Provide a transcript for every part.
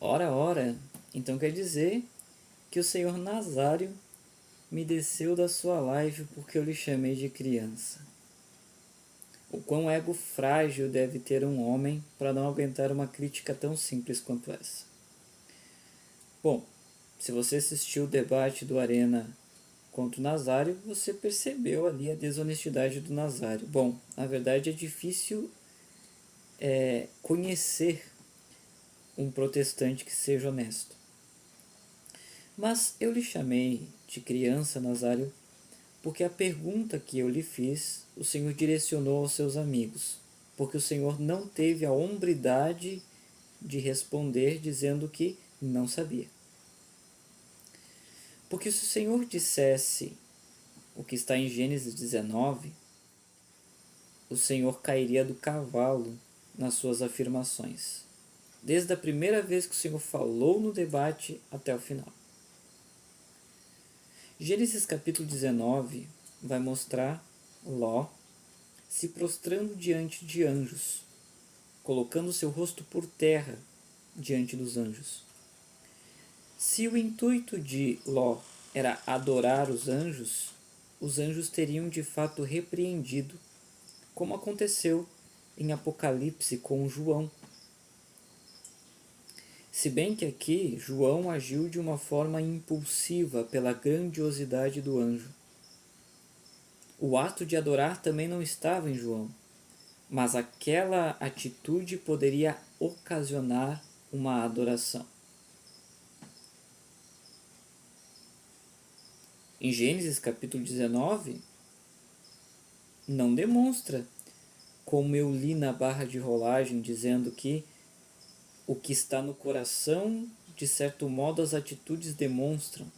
Ora, ora, então quer dizer que o senhor Nazário me desceu da sua live porque eu lhe chamei de criança. O quão ego frágil deve ter um homem para não aguentar uma crítica tão simples quanto essa. Bom, se você assistiu o debate do Arena contra o Nazário, você percebeu ali a desonestidade do Nazário. Bom, na verdade é difícil conhecer um protestante que seja honesto. Mas eu lhe chamei de criança, Nazário, porque a pergunta que eu lhe fiz, o Senhor direcionou aos seus amigos, porque o Senhor não teve a hombridade de responder dizendo que não sabia. Porque se o Senhor dissesse o que está em Gênesis 19, o Senhor cairia do cavalo nas suas afirmações, desde a primeira vez que o Senhor falou no debate até o final. Gênesis capítulo 19 vai mostrar Ló se prostrando diante de anjos, colocando seu rosto por terra diante dos anjos. Se o intuito de Ló era adorar os anjos teriam de fato repreendido, como aconteceu em Apocalipse com João. Se bem que aqui João agiu de uma forma impulsiva pela grandiosidade do anjo. O ato de adorar também não estava em João, mas aquela atitude poderia ocasionar uma adoração. Em Gênesis capítulo 19, não demonstra, como eu li na barra de rolagem, dizendo que o que está no coração, de certo modo, as atitudes demonstram.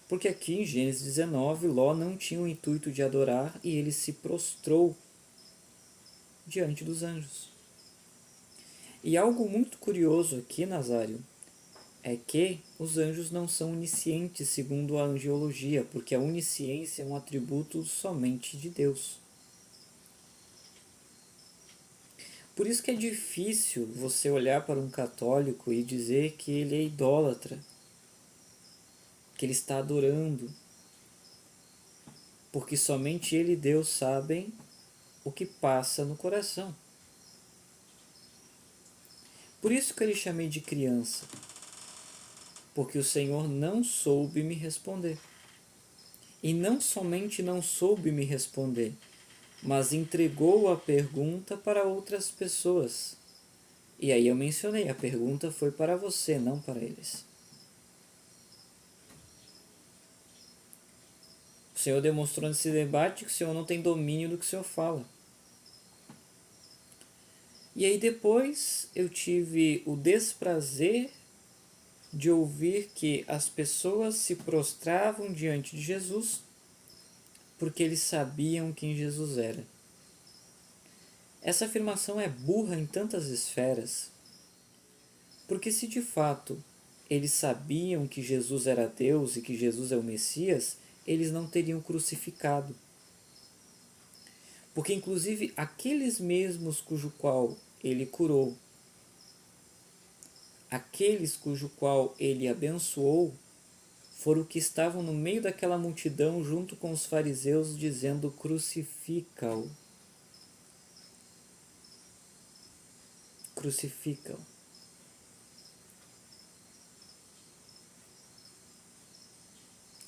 Porque aqui em Gênesis 19, Ló não tinha o intuito de adorar e ele se prostrou diante dos anjos. E algo muito curioso aqui, Nazário, é que os anjos não são oniscientes segundo a angiologia, porque a onisciência é um atributo somente de Deus. Por isso que é difícil você olhar para um católico e dizer que ele é idólatra, que ele está adorando, porque somente ele e Deus sabem o que passa no coração. Por isso que eu lhe chamei de criança, porque o Senhor não soube me responder. E não somente não soube me responder, mas entregou a pergunta para outras pessoas. E aí eu mencionei, a pergunta foi para você, não para eles. O Senhor demonstrou nesse debate que o Senhor não tem domínio do que o Senhor fala. E aí depois eu tive o desprazer de ouvir que as pessoas se prostravam diante de Jesus porque eles sabiam quem Jesus era. Essa afirmação é burra em tantas esferas, porque se de fato eles sabiam que Jesus era Deus e que Jesus é o Messias, eles não teriam crucificado. Porque inclusive aqueles mesmos cujo qual ele curou, aqueles cujo qual ele abençoou, foram que estavam no meio daquela multidão junto com os fariseus dizendo: crucifica-o. Crucifica-o.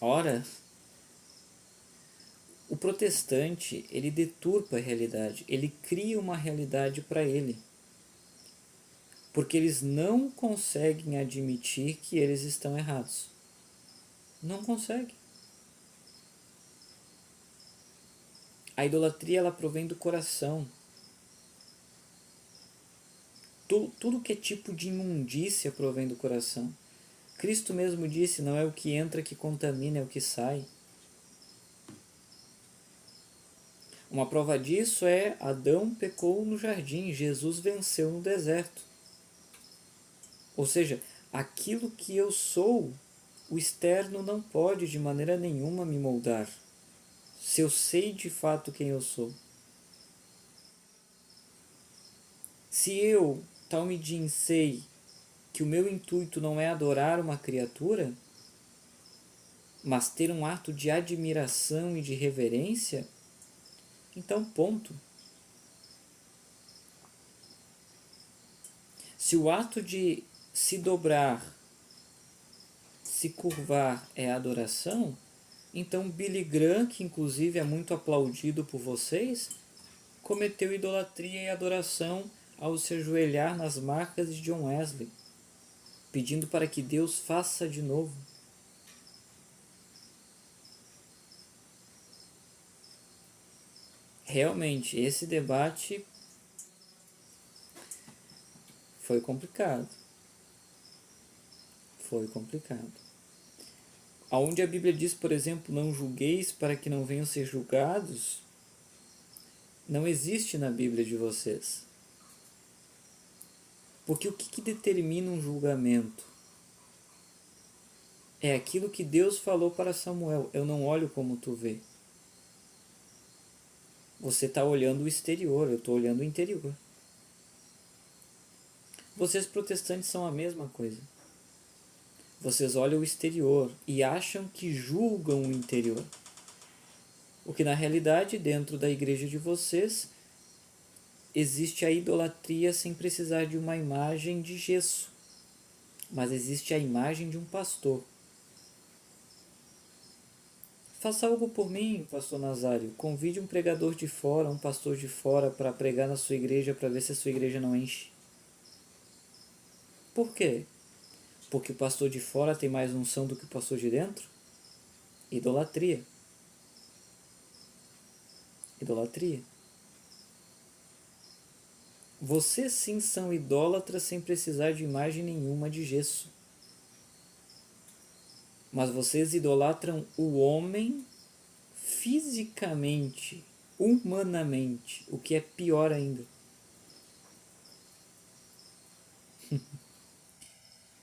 Ora, o protestante, ele deturpa a realidade, ele cria uma realidade para ele. Porque eles não conseguem admitir que eles estão errados. Não conseguem. A idolatria, ela provém do coração. Tudo que é tipo de imundícia provém do coração. Cristo mesmo disse, não é o que entra que contamina, é o que sai. Uma prova disso é Adão pecou no jardim, Jesus venceu no deserto. Ou seja, aquilo que eu sou, o externo não pode de maneira nenhuma me moldar. Se eu sei de fato quem eu sou. Se eu, Talmidim, sei que o meu intuito não é adorar uma criatura, mas ter um ato de admiração e de reverência, então ponto. Se o ato de se dobrar, se curvar é adoração, então Billy Graham, que inclusive é muito aplaudido por vocês, cometeu idolatria e adoração ao se ajoelhar nas marcas de John Wesley, pedindo para que Deus faça de novo. Realmente, esse debate foi complicado. Foi complicado. Aonde a Bíblia diz, por exemplo, não julgueis para que não venham ser julgados, não existe na Bíblia de vocês. Porque o que determina um julgamento? É aquilo que Deus falou para Samuel. Eu não olho como tu vê. Você está olhando o exterior, eu estou olhando o interior. Vocês protestantes são a mesma coisa. Vocês olham o exterior e acham que julgam o interior. O que na realidade, dentro da igreja de vocês, existe a idolatria sem precisar de uma imagem de gesso. Mas existe a imagem de um pastor. Faça algo por mim, pastor Nazário. Convide um pregador de fora, um pastor de fora para pregar na sua igreja para ver se a sua igreja não enche. Por quê? Porque o pastor de fora tem mais unção do que o pastor de dentro? Idolatria. Idolatria. Vocês sim são idólatras sem precisar de imagem nenhuma de gesso. Mas vocês idolatram o homem fisicamente, humanamente, o que é pior ainda.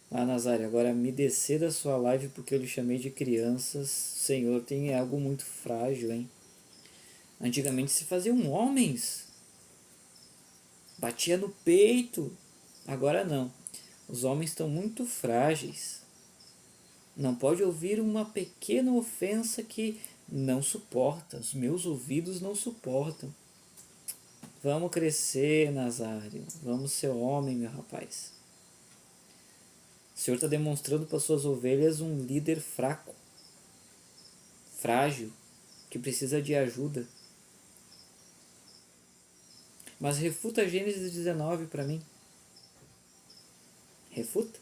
Nazário, agora me descer da sua live porque eu lhe chamei de crianças. Senhor, tem algo muito frágil, hein? Antigamente se faziam homens. Batia no peito. Agora não. Os homens estão muito frágeis. Não pode ouvir uma pequena ofensa que não suporta. Os meus ouvidos não suportam. Vamos crescer, Nazário. Vamos ser homem, meu rapaz. O Senhor está demonstrando para suas ovelhas um líder fraco, frágil, que precisa de ajuda. Mas refuta Gênesis 19 para mim. Refuta.